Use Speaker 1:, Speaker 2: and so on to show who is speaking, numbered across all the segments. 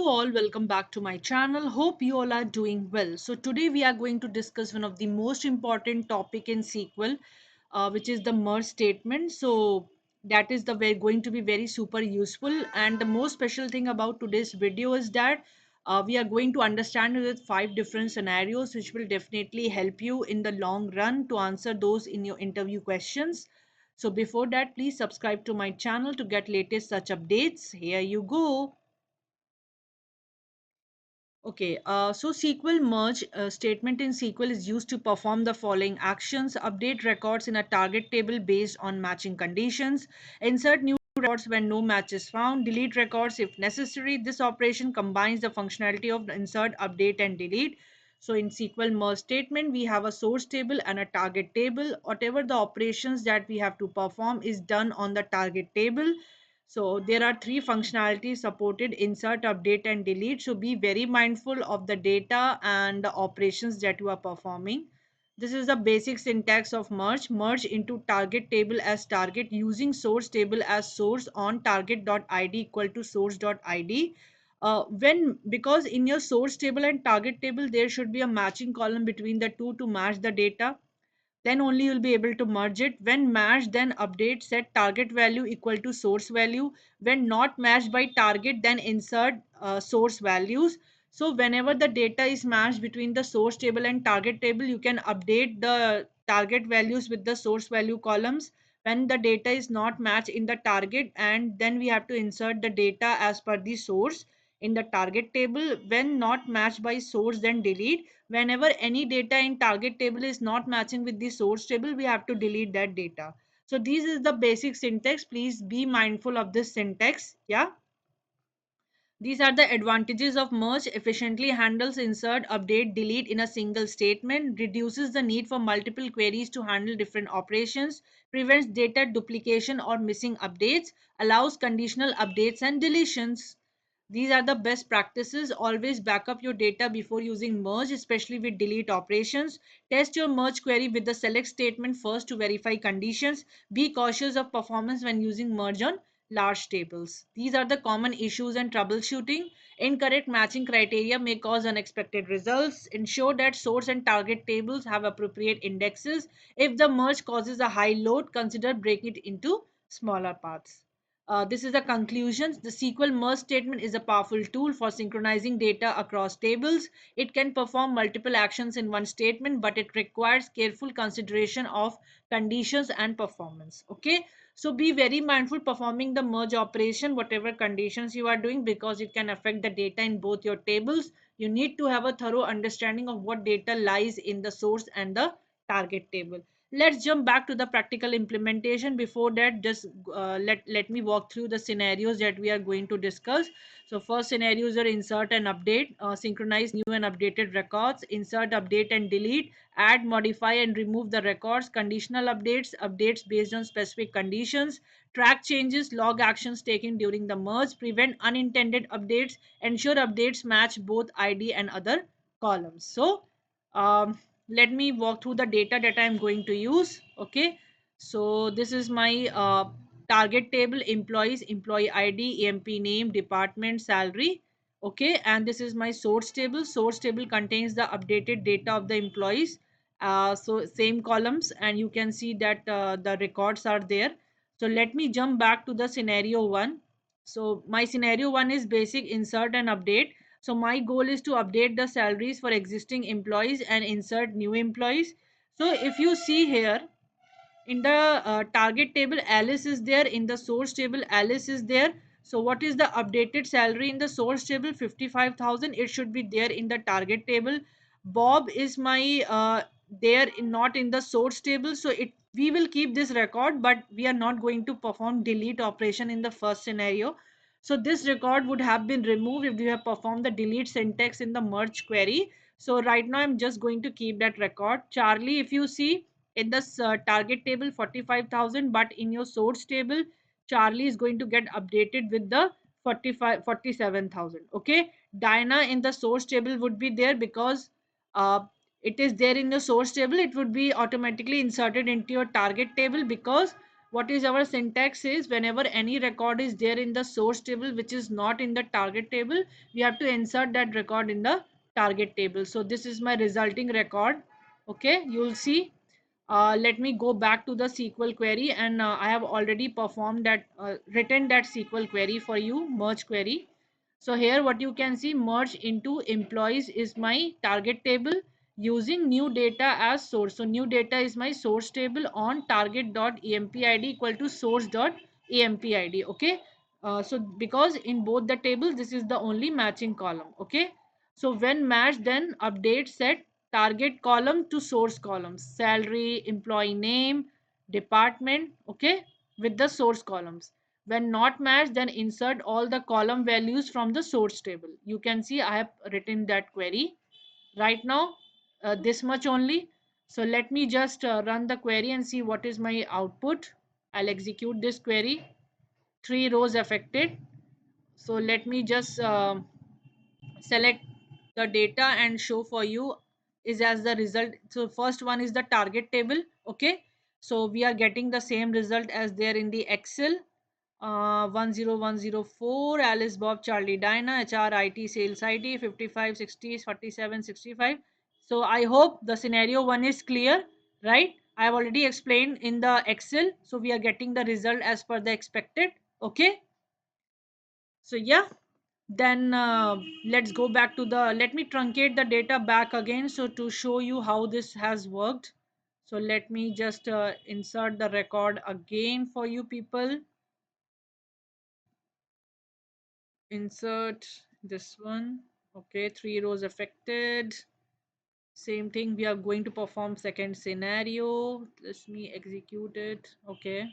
Speaker 1: Hello all, welcome back to my channel. Hope you all are doing well. So today we are going to discuss one of the most important topic in SQL, which is the merge statement. So that is the way going to be very super useful. And the most special thing about today's video is that we are going to understand it with five different scenarios, which will definitely help you in the long run to answer those in your interview questions. So before that, please subscribe to my channel to get latest such updates. Here you go. Okay, so SQL merge statement in SQL is used to perform the following actions: update records in a target table based on matching conditions, insert new records when no match is found, delete records if necessary. This operation combines the functionality of the insert, update, and delete. So in SQL merge statement, we have a source table and a target table. Whatever the operations that we have to perform is done on the target table. So there are three functionalities supported: insert, update, and delete. So be very mindful of the data and the operations that you are performing. This is the basic syntax of merge. Merge into target table as target using source table as source on target.id equal to source.id. When because in your source table and target table there should be a matching column between the two to match the data, then only you'll be able to merge it. When matched, then update, set target value equal to source value. When not matched by target, then insert source values. So whenever the data is matched between the source table and target table, you can update the target values with the source value columns. When the data is not matched in the target, and then we have to insert the data as per the source in the target table. When not matched by source, then delete. Whenever any data in target table is not matching with the source table, we have to delete that data. So this is the basic syntax. Please be mindful of this syntax. Yeah, these are the advantages of merge: efficiently handles insert, update, delete in a single statement, reduces the need for multiple queries to handle different operations, prevents data duplication or missing updates, allows conditional updates and deletions. These are the best practices. Always back up your data before using merge, especially with delete operations. Test your merge query with the select statement first to verify conditions. Be cautious of performance when using merge on large tables. These are the common issues and troubleshooting. Incorrect matching criteria may cause unexpected results. Ensure that source and target tables have appropriate indexes. If the merge causes a high load, consider breaking it into smaller parts. This is the conclusion. The SQL merge statement is a powerful tool for synchronizing data across tables. It can perform multiple actions in one statement, but it requires careful consideration of conditions and performance. Okay, so be very mindful performing the merge operation, whatever conditions you are doing, because it can affect the data in both your tables. You need to have a thorough understanding of what data lies in the source and the target table. Let's jump back to the practical implementation. Before that, just let me walk through the scenarios that we are going to discuss. So first scenarios are insert and update, synchronize new and updated records, insert, update, and delete, add, modify, and remove the records, conditional updates, updates based on specific conditions, track changes, log actions taken during the merge, prevent unintended updates, ensure updates match both id and other columns. So um, let me walk through the data that I'm going to use. Okay, so this is my target table: employees, employee id, emp name, department, salary. Okay, and this is my source table. Source table contains the updated data of the employees. So same columns, and you can see that the records are there. So let me jump back to the scenario one. So my scenario one is basic: insert and update. So my goal is to update the salaries for existing employees and insert new employees. So if you see here, in the target table Alice is there, in the source table Alice is there. So what is the updated salary in the source table? 55,000. It should be there in the target table. Bob is my there not in the source table, so it we will keep this record, but we are not going to perform delete operation in the first scenario. So this record would have been removed if we have performed the delete syntax in the merge query. So right now I'm just going to keep that record. Charlie, if you see, in the target table 45,000, but in your source table Charlie is going to get updated with the 47,000. Okay, Diana in the source table would be there because it is there in the source table. It would be automatically inserted into your target table because what is our syntax is, whenever any record is there in the source table which is not in the target table, we have to insert that record in the target table. So this is my resulting record. Okay, you'll see. Let me go back to the SQL query, and I have already performed that, written that SQL query for you, merge query. So here what you can see, merge into employees is my target table using new data as source. So new data is my source table on target.empid equal to source.empid. Okay. So because in both the tables, this is the only matching column. Okay. So when matched, then update set target column to source columns, salary, employee name, department. Okay. With the source columns. When not matched, then insert all the column values from the source table. You can see I have written that query right now, this much only. So let me just run the query and see what is my output. I'll execute this query. 3 rows affected. So let me just select the data and show for you is as the result. So first one is the target table. Okay, so we are getting the same result as there in the Excel. 10104 Alice Bob Charlie Dinah HR IT Sales ID 55 60 47 65. So I hope the scenario one is clear, right? I have already explained in the Excel, so we are getting the result as per the expected. Okay, so yeah, then let's go back to the, let me truncate the data back again so to show you how this has worked. So let me just insert the record again for you people. Insert this one. Okay, 3 rows affected. Same thing, we are going to perform second scenario. Let me execute it. Okay,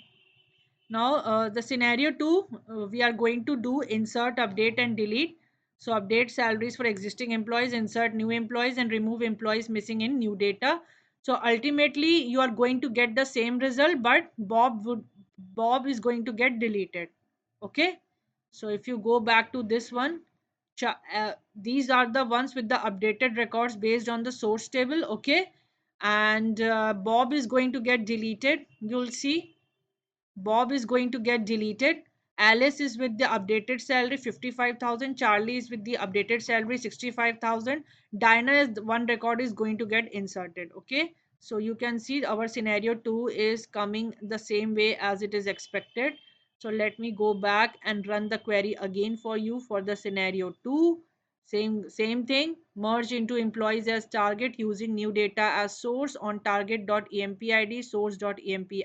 Speaker 1: now the scenario 2, we are going to do insert, update and delete. So update salaries for existing employees, insert new employees and remove employees missing in new data. So ultimately you are going to get the same result, but Bob is going to get deleted. Okay, so if you go back to this one, these are the ones with the updated records based on the source table. Okay, and Bob is going to get deleted. You'll see Bob is going to get deleted. Alice is with the updated salary 55,000. Charlie is with the updated salary 65,000. Dinah is one record is going to get inserted. Okay. So you can see our scenario 2 is coming the same way as it is expected. So let me go back and run the query again for you for the scenario 2. Same thing. Merge into employees as target using new data as source on target.empid source.empid.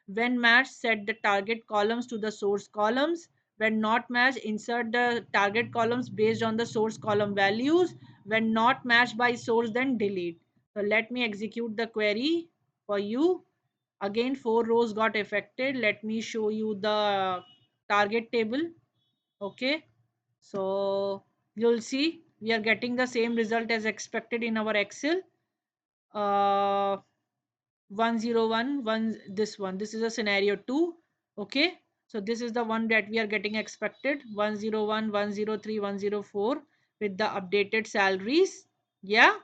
Speaker 1: When matched, set the target columns to the source columns. When not matched, insert the target columns based on the source column values. When not matched by source, then delete. So let me execute the query for you. Again, 4 rows got affected. Let me show you the target table. Okay. So you'll see we are getting the same result as expected in our Excel. Uh, 1011, this is a scenario 2. Okay, so this is the one that we are getting expected, 101 103 104 with the updated salaries. Yeah,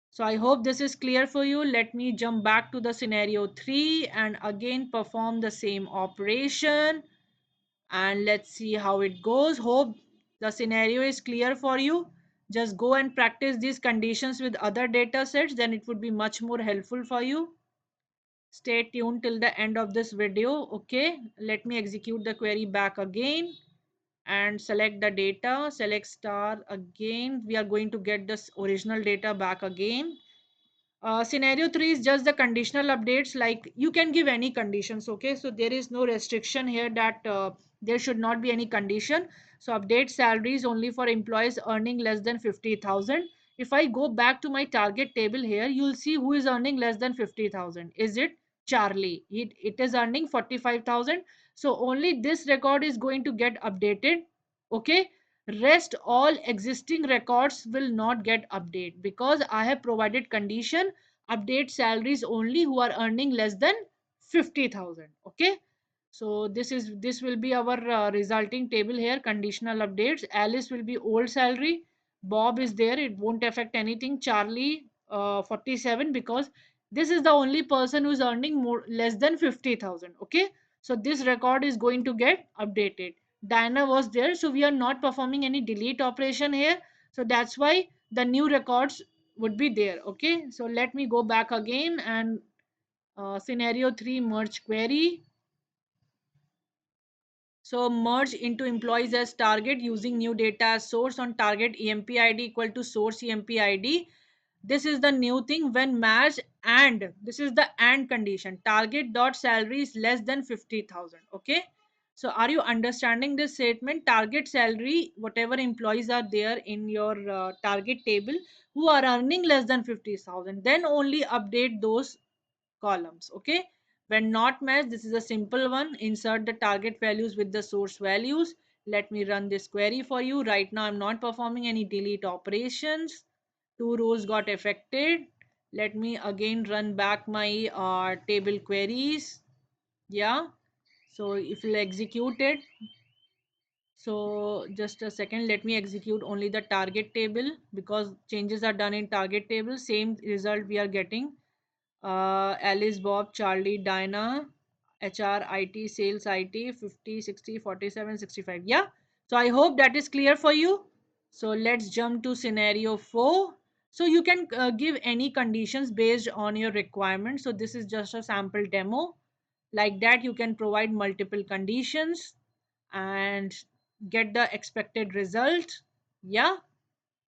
Speaker 1: so I hope this is clear for you. Let me jump back to the scenario 3 and again perform the same operation, and let's see how it goes. Hope the scenario is clear for you. Just go and practice these conditions with other data sets, then it would be much more helpful for you. Stay tuned till the end of this video. Okay, let me execute the query back again and select the data, select star again. We are going to get this original data back again. Scenario 3 is just the conditional updates, like you can give any conditions. Okay, so there is no restriction here that there should not be any condition. So update salaries only for employees earning less than 50,000. If I go back to my target table here, you'll see who is earning less than 50,000. Is it Charlie? It is earning 45,000. So only this record is going to get updated. Okay, rest all existing records will not get updated because I have provided condition update salaries only who are earning less than 50,000. Okay, so this will be our resulting table here. Conditional updates, Alice will be old salary, Bob is there, it won't affect anything. Charlie 47 because This is the only person who's earning more less than 50,000. Okay, so this record is going to get updated. Diana was there, so we are not performing any delete operation here, so that's why the new records would be there. Okay, so let me go back again and scenario 3 merge query. So merge into employees as target using new data as source on target EMP ID equal to source EMP ID. This is the new thing when match, and this is the and condition, target dot salary is less than 50,000. Okay, so are you understanding this statement? Target salary, whatever employees are there in your target table who are earning less than 50,000, then only update those columns. Okay, when not matched, this is a simple one. Insert the target values with the source values. Let me run this query for you. Right now I'm not performing any delete operations. Two rows got affected. Let me again run back my table queries. Yeah, so if you execute it, so just a second, let me execute only the target table because changes are done in target table. Same result we are getting. Alice, Bob, Charlie, Dinah, HR, IT, sales, IT, 50, 60, 47, 65. Yeah. So I hope that is clear for you. So let's jump to scenario 4. So you can give any conditions based on your requirement. So this is just a sample demo. Like that, you can provide multiple conditions and get the expected result. Yeah,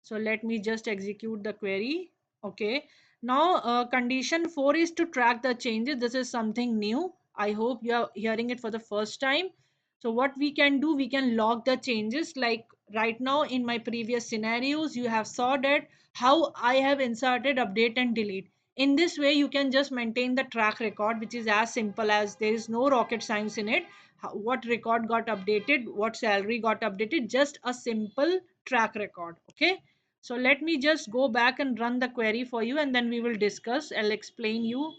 Speaker 1: so let me just execute the query. Okay. Now, condition 4 is to track the changes. This is something new. I hope you are hearing it for the first time. So what we can do, we can log the changes. Like right now in my previous scenarios, you have saw that how I have inserted, update and delete. In this way, you can just maintain the track record, which is as simple as there is no rocket science in it. What record got updated, what salary got updated, just a simple track record. Okay, so let me just go back and run the query for you and then we will discuss. I'll explain you.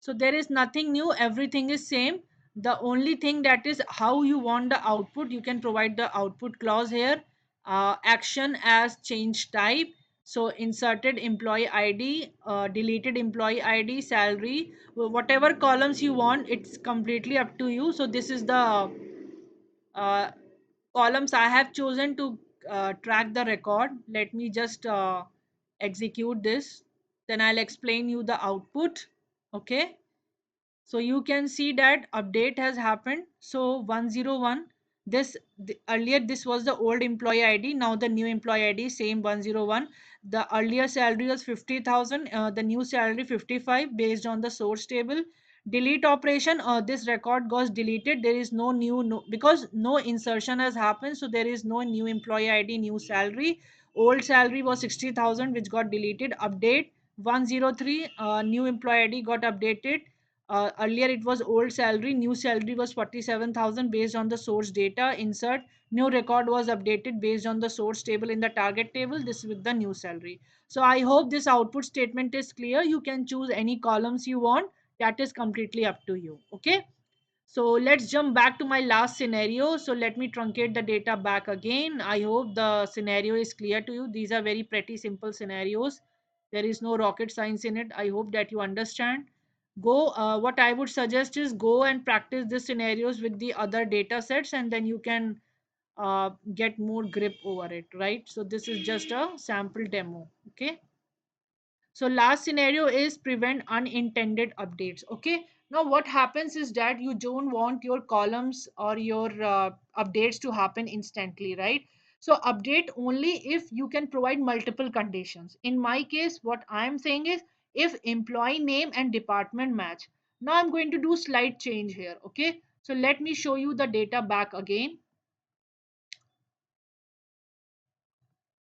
Speaker 1: So there is nothing new, everything is same. The only thing that is how you want the output, you can provide the output clause here. Action as change type. So inserted employee ID, deleted employee ID, salary, whatever columns you want, it's completely up to you. So this is the uh, columns I have chosen to track the record. Let me just execute this. Then I'll explain you the output. Okay. So you can see that update has happened. So 101, earlier this was the old employee ID, now the new employee ID same 101. The earlier salary was 50,000, the new salary 55 based on the source table. Delete operation, this record was deleted. There is no new, no, because no insertion has happened, so there is no new employee ID, new salary. Old salary was 60,000 which got deleted. Update 103, new employee ID got updated. Earlier it was old salary, new salary was 47,000 based on the source data. Insert, new record was updated based on the source table in the target table. This with the new salary. So I hope this output statement is clear. You can choose any columns you want. That is completely up to you. Okay. So let's jump back to my last scenario. So let me truncate the data back again. I hope the scenario is clear to you. These are very pretty simple scenarios. There is no rocket science in it. I hope that you understand. Go, what I would suggest is go and practice these scenarios with the other data sets and then you can get more grip over it, right? So this is just a sample demo. Okay. So last scenario is prevent unintended updates. Okay. Now what happens is that you don't want your columns or your updates to happen instantly, right? So update only if you can provide multiple conditions. In my case, what I'm saying is if employee name and department match. Now I'm going to do slight change here. Okay. So let me show you the data back again.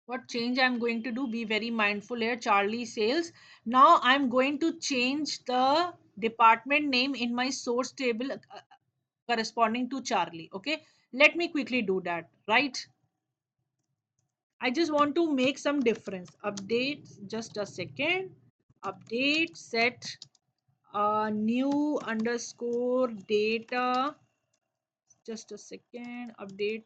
Speaker 1: What change I'm going to do, be very mindful here. Charlie sales. Now I'm going to change the department name in my source table corresponding to Charlie. Okay, let me quickly do that, right? I just want to make some difference. Update, just a second. Update set new underscore data, just a second. Update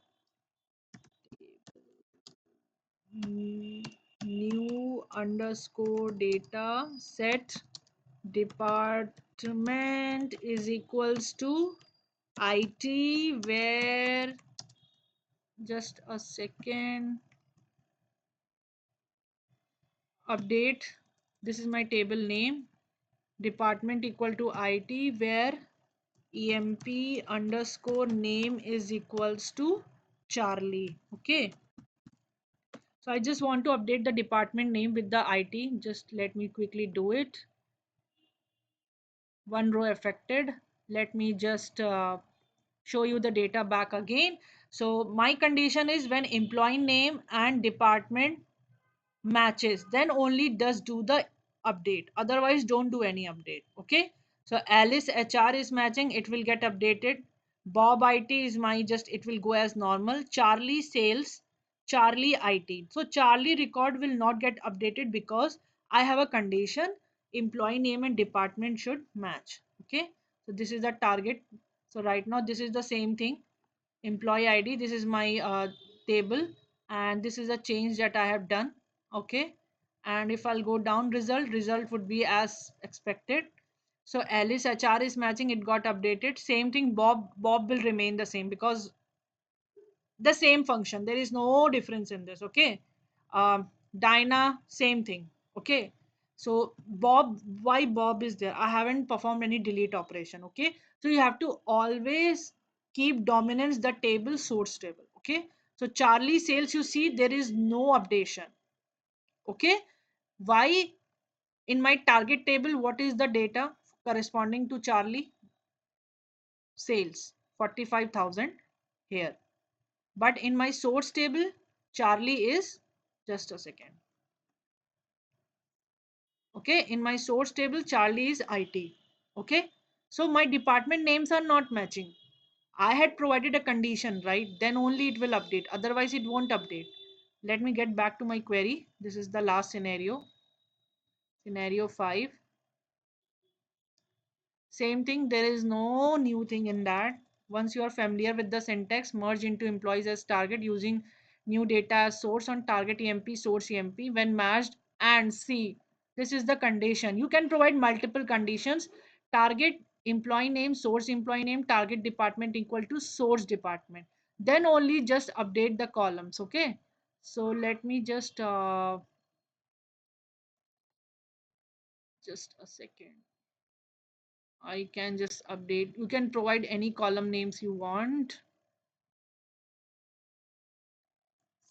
Speaker 1: new underscore data set department is equals to IT, where, just a second, update, this is my table name, department equal to IT, where emp underscore name is equals to Charlie. Okay, so I just want to update the department name with the IT. Just let me quickly do it. One row affected. Let me just show you the data back again. So my condition is when employee name and department matches, then only does do the update, otherwise don't do any update. Okay, so Alice HR is matching, it will get updated. Bob IT is my, just it will go as normal. Charlie sales, Charlie IT, so Charlie record will not get updated because I have a condition employee name and department should match. Okay, so this is the target. So right now this is the same thing, employee ID, this is my table, and this is a change that I have done. Okay, and if I'll go down, result would be as expected. So Alice HR is matching, it got updated. Same thing, Bob will remain the same because the same function, there is no difference in this. Okay, Dinah, same thing. Okay, so Bob, why Bob is there, I haven't performed any delete operation. Okay, so you have to always keep dominance the table, source table. Okay, so Charlie sales, you see there is no updation. Okay, why? In my target table, what is the data corresponding to Charlie sales? 45,000 here. But in my source table, Charlie is, just a second. Okay, in my source table, Charlie is IT. Okay, so my department names are not matching. I had provided a condition, right? Then only it will update. Otherwise, it won't update. Let me get back to my query. This is the last scenario. Scenario 5. Same thing, there is no new thing in that. Once you are familiar with the syntax, merge into employees as target using new data as source on target EMP, source EMP. When matched, and see, this is the condition. You can provide multiple conditions. Target employee name, source employee name, target department equal to source department. Then only just update the columns. Okay. So let me just a second. I can just update. You can provide any column names you want.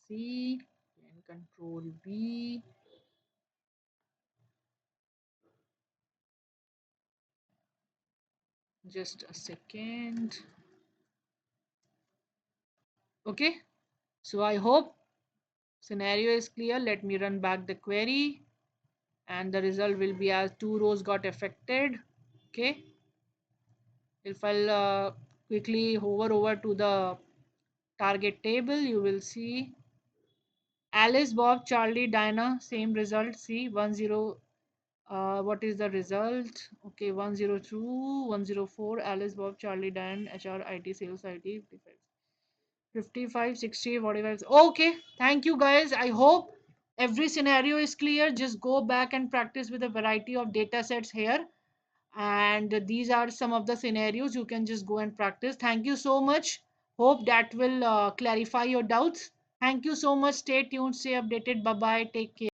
Speaker 1: C and control V. Just a second. Okay. So I hope scenario is clear. Let me run back the query and the result will be as two rows got affected. Okay. If I'll quickly hover over to the target table, you will see Alice, Bob, Charlie, Dinah, same result. See 10. What is the result? Okay, 102, 104, Alice, Bob, Charlie, Dan, HR, IT, sales, IT, 55, 60, 45. Okay, thank you guys. I hope every scenario is clear. Just go back and practice with a variety of data sets here. And these are some of the scenarios you can just go and practice. Thank you so much. Hope that will clarify your doubts. Thank you so much. Stay tuned, stay updated. Bye bye. Take care.